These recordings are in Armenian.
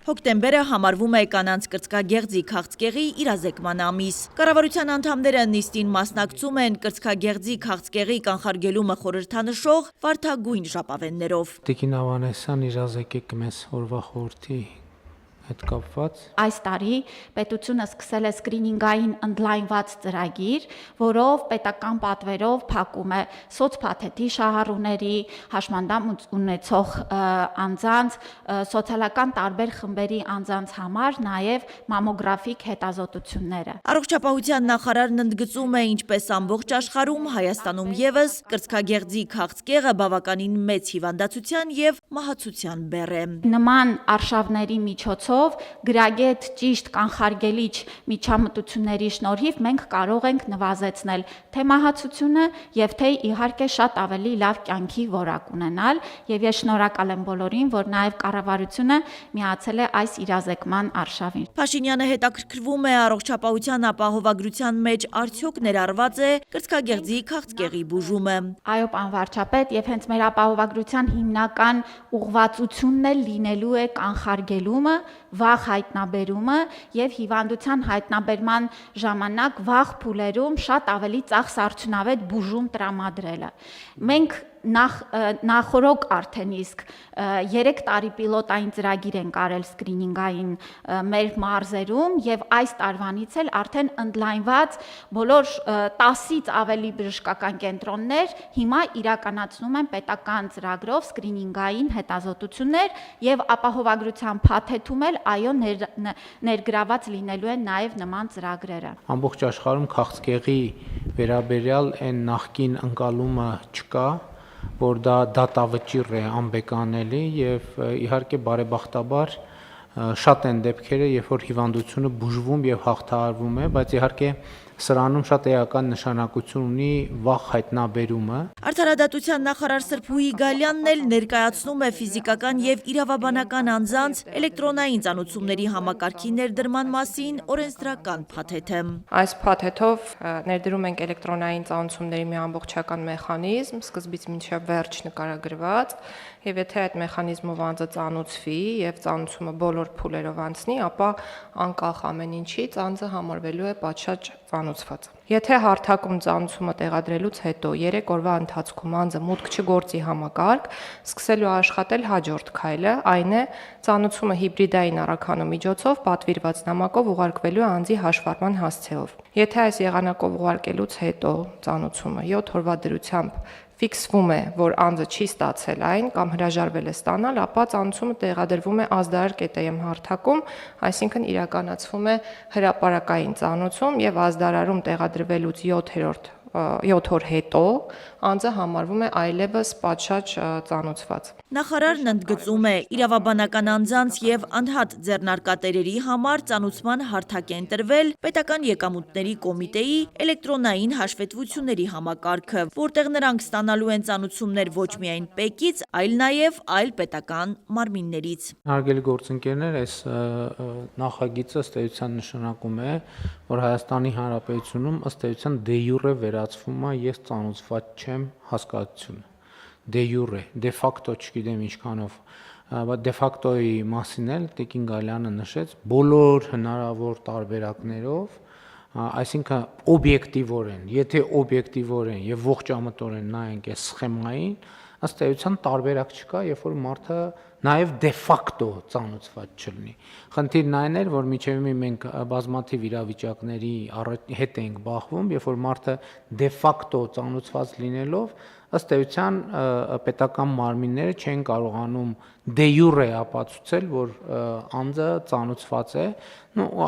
Հոկտեմբերը համարվում է կանանց կրծքագեղձի քաղցկեղի իրազեկման ամիս։ Կառավարության անդամները նիստին մասնակցում են կրծքագեղձի քաղցկեղի կանխարգելումը խորհրդանշող վարդագույն ժապավեններով։ Տիկին Ավանեսյան իրազեկեք մեզ օրվա խորհրդի հետ կապված։ Այս տարի պետությունը սկսել է սկրինինգային ընդլայնված ծրագիր, որով պետական պատվերով փակում է սոցփաթեթի շահառուների, հաշմանդամ ունեցող անձանց, սոցիալական տարբեր խմբերի անձանց համար նաև մամոգրաֆիկ հետազոտությունները։ Առողջապահության նախարարն ընդգծում է, ինչպես ամբողջ աշխարհում, Հայաստանում ևս կրծքագեղձի քաղցկեղը բավականին մեծ հիվանդացության եւ մահացության բեռ է։ Նման արշավների միջոցով գրագետ ճիշտ կանխարգելիչ միջամտությունների շնորհիվ մենք կարող ենք նվազեցնել թե մահացությունը եւ թե իհարկե շատ ավելի լավ կյանքի որակ ունենալ եւ ես շնորհակալ եմ բոլորին, որ նաեւ կառավարությունը միացել է այս իրազեկման արշավին։ Փաշինյանը հետաքրքրվում է առողջապահության ապահովագրության մեջ արդյոք ներառված է կրծքագեղձի քաղցկեղի բուժումը։ Այո, պարոն վարչապետ, եւ հենց մեր ապահովագրության հիմնական ուղղվածությունն էլ լինելու է կանխարգելումը, վաղ հայտնաբերումը եւ հիվանդության հայտնաբերման ժամանակ վաղ փուլերում շատ ավելի ծախս արդյունավետ բուժում տրամադրելը։ Մենք նախորոք արդեն իսկ 3 տարի պիլոտային ծրագիր ենք արել սկրինինգային մեր մարզերում եւ այս տարվանից էլ արդեն ընդլայնված բոլոր 10-ից ավելի բժշկական կենտրոններ հիմա իրականացնում են պետական ծրագրով սկրինինգային հետազոտություններ եւ ապահովագրության փաթեթում էլ այո ներգրաված լինելու են նաեւ նման ծրագրերը։ Ամբողջ աշխարհում քաղցկեղի վերաբերյալ այն նախկին ընկալումը չկա, որ դա դատավճիռ է անբեկանելի եւ իհարկե բարեբախտաբար շատ են դեպքերը, երբ որ հիվանդությունը բուժվում եւ հաղթահարվում է, բայց իհարկե սրանում շատ էական նշանակություն ունի վաղ հայտնաբերումը։ Արդարադատության նախարար Սրփուհի Գալյանն էլ ներկայացնում է ֆիզիկական եւ իրավաբանական անձանց էլեկտրոնային ծանուցումների համակարգի ներդրման մասին օրենսդրական փաթեթը։ Այս փաթեթով ներդրում ենք էլեկտրոնային ծանուցումների մի ամբողջական մեխանիզմ, սկզբից մինչև վերջ նկարագրված, եւ եթե այդ մեխանիզմով անձը ծանուցվի եւ ծանուցումը բոլոր փուլերով անցնի, ապա անկախ ամեն ինչից անձը համարվելու է պատշաճ ծանուցված։ Եթե հարթակում ծանուցումը տեղադրելուց հետո 3 օրվա ընթացքում անձը մուտք չգործի համակարգ, սկսելու աշխատել հաջորդ քայլը, այն է ծանուցումը հիբրիդային առաքանու միջոցով պատվիրված նամակով ուղարկվելու անձի հաշվառման հասցեով։ Եթե այս եղանակով ուղարկելուց հետո ծանուցումը 7 օրվա դրությամբ ֆիքսվում է, որ անձը չի ստացել այն կամ հրաժարվել է ստանալ, ապա ծանուցումը տեղադրվում է ազդարար ԿՏՄ հարթակում, այսինքն իրականացվում է հրապարակային ծանուցում եւ ազդարարում տեղադրվելուց 7 օր հետո անձը համարվում է այլևս պատշաճ ծանուցված։ Նախարարն ընդգծում է, իրավաբանական անձանց եւ անհատ ձեռնարկատերերի համար ծանուցման հարթակ է ընտրվել պետական եկամուտների կոմիտեի էլեկտրոնային հաշվետվությունների համակարգը, որտեղ նրանք ստանալու են ծանուցումներ ոչ միայն ՊԵԿ-ից, այլ նաեւ այլ պետական մարմիններից։ Հարգելի գործընկերներ, այս նախագիծը ըստ էության նշանակում է, որ Հայաստանի Հանրապետությունում ըստ էության դե յուրե վերածվում է ես ծանուցված չեմ հասկացությունը։ Դե յուրե, դե ֆակտո չգիտեմ ինչքանով, բայց դե ֆակտոյի մասին էլ Տիկին Գալյանը նշեց բոլոր հնարավոր տարբերակներով, այսինքն օբյեկտիվորեն, եթե օբյեկտիվորեն եւ ողջամտորեն նայենք այս սխեմային, ըստ էության տարբերակ չկա, երբ որ մարդը նաև դե ֆակտո ծանուցված չլինի։ Խնդիրն այն էր, որ միջևի մենք բազմաթիվ իրավիճակների հետ ենք բախվում, երբ որ մարդը դե ֆակտո ծանուցված լինելով, ըստ էության պետական մարմինները չեն կարողանում դե յուրե ապացուցել, որ անձը ծանուցված է,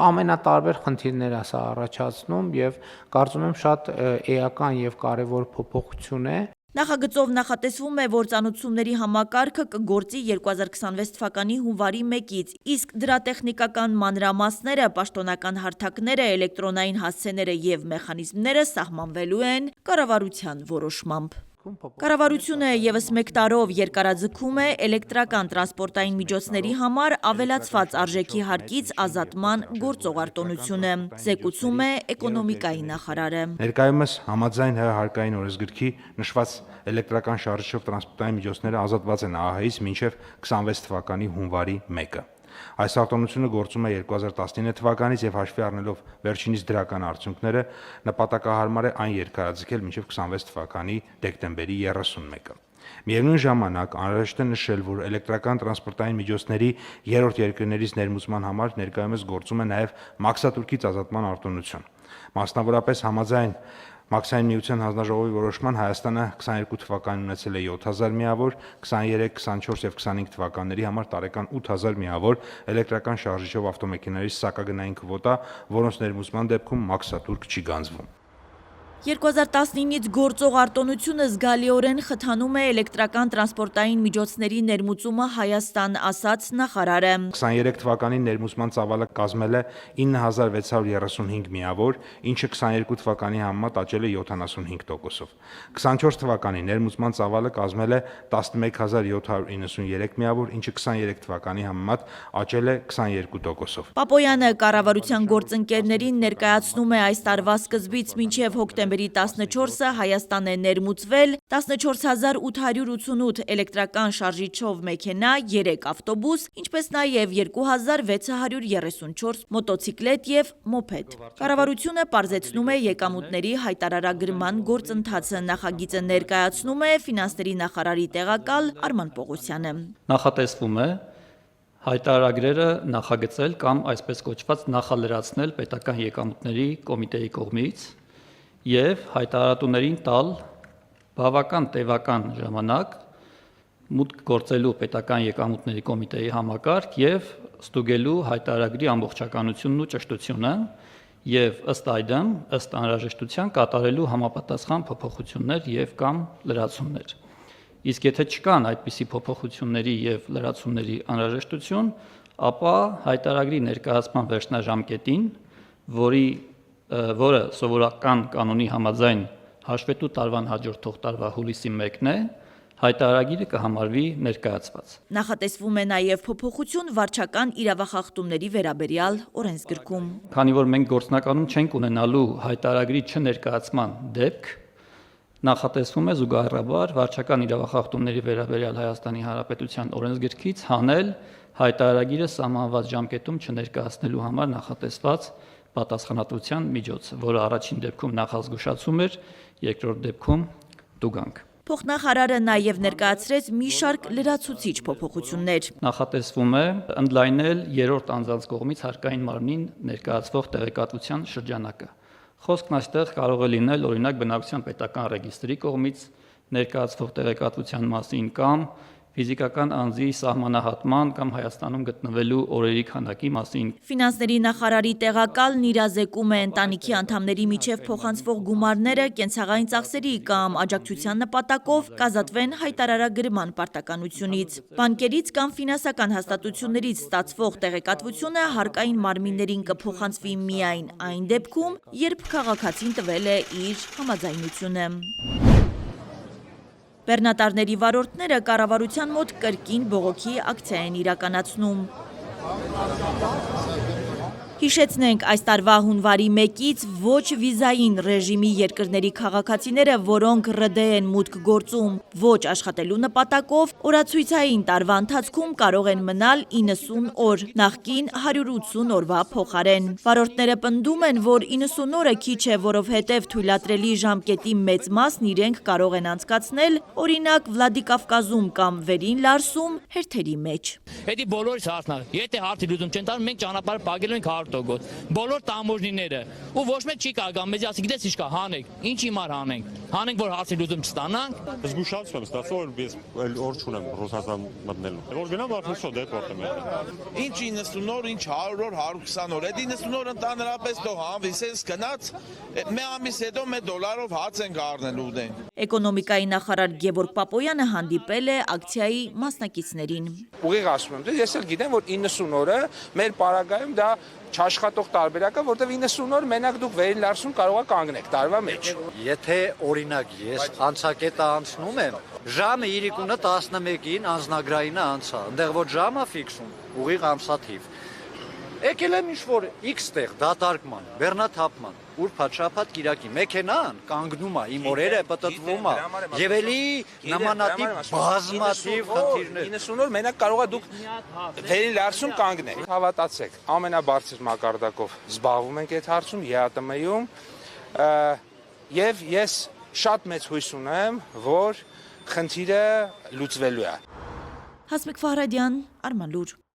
ամենատարբեր խնդիրներ է սա առաջացնում եւ կարծում եմ շատ էական եւ կարեւոր փոփոխություն է։ Նախագծով նախատեսվում է, որ ծանուցումների համակարգը կգործի 2026 թվականի հունվարի 1-ից, իսկ դրա տեխնիկական մանրամասները, պաշտոնական հարթակները, էլեկտրոնային հասցեները եւ մեխանիզմները սահմանվելու են կառավարության որոշմամբ։ Կառավարությունը ևս 1 տարով երկարաձգում է էլեկտրական տրանսպորտային միջոցների համար ավելացված արժեքի հարկից ազատման գործողարտոնությունը, զեկուցում է էկոնոմիկայի նախարարը։ Ներկայումս համաձայն ՀՀ հարկային օրենսգրքի նշված էլեկտրական շարժիչով տրանսպորտային միջոցները ազատված են ԱՀՀ-ից մինչև 26 թվականի հունվարի 1-ը։ Այս արտոնությունը գործում է 2019 թվականից եւ հաշվի առնելով վերջինիս դրական արդյունքները, նպատակահարմար է այն երկարաձգել մինչեւ 26 թվականի դեկտեմբերի 31-ը։ Միևնույն ժամանակ անհրաժեշտ է նշել, որ էլեկտրական տրանսպորտային միջոցների երրորդ երկրներից ներմուծման համար ներկայումս գործում է նաև մաքսատուրքից ազատման արտոնություն։ Մասնավորապես համաձայն Մաքսային միության հանձնաժողովի որոշման Հայաստանը 22 թվականին ունեցել է 7000 միավոր, 23, 24 եւ 25 թվականների համար տարեկան 8000 միավոր էլեկտրական շարժիչով ավտոմեքենաների սակագնային քվոտա, որոնց ներմուծման դեպքում մաքսատուրք չի գանձվում։ 2019-ից գործող արտոնությունը զգալիորեն խթանում է էլեկտրական տրանսպորտային միջոցների ներմուծումը Հայաստան, ասաց նախարարը։ 23 թվականին ներմուծման ծավալը կազմել է 9635 միավոր, ինչը 22 թվականի համեմատ աճել է 75%-ով։ 24 թվականին ներմուծման ծավալը կազմել է 11793 միավոր, ինչը 23 թվականի համեմատ աճել է 22%-ով։ Պապոյանը կառավարության գործընկերներին ներկայացնում է այս տարվա սկզբից մինչև հոկտեմբերի 14-ը Հայաստան է ներմուծվել 14888 էլեկտրական շարժիչով մեքենա, 3 ավտոբուս, ինչպես նաև 2634 մոտոցիկլետ եւ մոպեդ։ Կառավարությունը պարզեցնում է եկամուտների հայտարարագրման գործընթացը, նախագիծը ներկայացնում է ֆինանսների նախարարի տեղակալ Արման Պողոսյանը։ Նախատեսվում է հայտարարագրերը նախագծել կամ այսպես կոչված նախալրացնել պետական եկամուտների կոմիտեի կողմից եւ հայտարարատուներին տալ բավական տևական ժամանակ մուտք գործելու պետական եկամուտների կոմիտեի համակարգ եւ ստուգելու հայտարարագրի ամբողջականությունն ու ճշտությունը եւ ըստ այդմ, ըստ անհրաժեշտության կատարելու համապատասխան փոփոխություններ եւ կամ լրացումներ։ Իսկ եթե չկան այդպիսի փոփոխությունների եւ լրացումների անհրաժեշտություն, ապա հայտարարագրի ներկայացման վերջնաժամկետին, որը սովորական կանոնի համաձայն հաշվետու տարվան հաջորդող տարվա հուլիսի 1-ն է, հայտարարագիրը կհամարվի ներկայացված։ Նախատեսվում է նաև փոփոխություն վարչական իրավախախտումների վերաբերյալ օրենսգրքում։ Քանի որ մենք գործնականում չենք ունենալու հայտարարագրի չներկայացման դեպք, նախատեսվում է զուգահեռաբար վարչական իրավախախտումների վերաբերյալ Հայաստանի Հանրապետության օրենսգրքից հանել հայտարարագիրը սահմանված ժամկետում չներկայացնելու համար նախատեսված պատասխանատվության միջոցը, որը առաջին դեպքում նախազգուշացում էր, երկրորդ դեպքում տուգանք։ Փոխնախարարը նաև ներկայացրեց մի շարք լրացուցիչ փոփոխություններ։ Նախատեսվում է ընդլայնել երրորդ անձանց կողմից հարկային մարմնին ներկայացվող տեղեկատվության շրջանակը։ Խոսքն այստեղ կարող է լինել օրինակ բնակության պետական ռեգիստրի կողմից ներկայացվող տեղեկատվության մասին կամ ֆիզիկական անձի սահմանահատման կամ Հայաստանում գտնվելու օրերի քանակի մասին։ Ֆինանսների նախարարի տեղակալն իրազեկում է ընտանիքի անդամների միջև փոխանցվող գումարները կենցաղային ծախսերի կամ աջակցության նպատակով կազատվեն հայտարարագրման պարտականությունից։ Բանկերից կամ ֆինանսական հաստատություններից ստացվող տեղեկատվությունը հարկային մարմիններին կփոխանցվի միայն այն դեպքում, երբ քաղաքացին տվել է իր համաձայնությունը։ Բեռնատարների վարորդները կառավարության մոտ կրկին բողոքի ակցիա են իրականացնում։ Հիշեցնենք, այս տարվա հունվարի 1-ից ոչ վիզային ռեժիմի երկրների քաղաքացիները, որոնք ՌԴ են մուտք գործում ոչ աշխատելու նպատակով, օրացույցային տարվա ընթացքում կարող են մնալ 90 օր, նախկին 180 օրվա փոխարեն։ Վարորդները պնդում են, որ 90 օրը քիչ է, որովհետև թույլատրելի ժամկետի մեծ մասն իրենք կարող են անցկացնել, օրինակ Վլադիկավկազում կամ Վերին Լարսում հերթերի մեջ։ Էդի բոլորից հարցն է, եթե հարցի լուծում չեն տալու, մենք ճանապարհը փակելու ենք 100%։ Բոլոր տամոժնիները ու ոչ մեկ չի կարող մեզ ասի, գիտես ինչ կա, հանենք, ինչ հիմար հանենք, որ հարցի լուծում չստանանք։ Զգուշացում եմ ստացվում, որ ես օր չունեմ Ռուսաստան մտնելու։ Որ գնամ արդեն շո դեպորտ եմ եկել։ Ինչ 90 օր, ինչ 100 օր, 120 օր։ Այդ 90 օր ընդհանրապես թող հանվի, սենց գնաց, մի ամիս հետո մեր դոլարով հաց ենք առնելու դեն։ Էկոնոմիկայի նախարար Գևորգ Պապոյանը հանդիպել է ակցիայի մասնակիցներին։ Ուղիղ ասում եմ, ես էլ գիտեմ, որ 90 օրը մեր պարագայում դա չաշխատող տարբերակ է, որտեղ 90 օր մենակ դուք Վերին Լարսում կարող եք կանգնեք տարվա մեջ։ Եթե օրինակ ես անցակետը անցնում եմ, ժամը 3:11-ին անձնագրայինը անցա, այնտեղ որ ժամը ֆիքսում, ուղիղ ամսաթիվ։ Եկել եմ ինչ-որ X տեղ դատարկման, բեռնաթափման, ուրբաթ-շաբաթ Կիրակի մեքենան կանգնում է, իմ օրերը պտտվում է, եւ էլի նմանատիպ բազմաթիվ խնդիրներ։ 90 օր մենակ կարող է դուք վերին լարսում կանգնել։ Հավատացեք, ամենաբարձր մակարդակով զբաղվում ենք այդ հարցում ԵԱՏՄ-ում, եւ ես շատ մեծ հույս ունեմ, որ խնդիրը լուծվելու է։ Հասմիկ Ֆահրադյան, Արման լուր։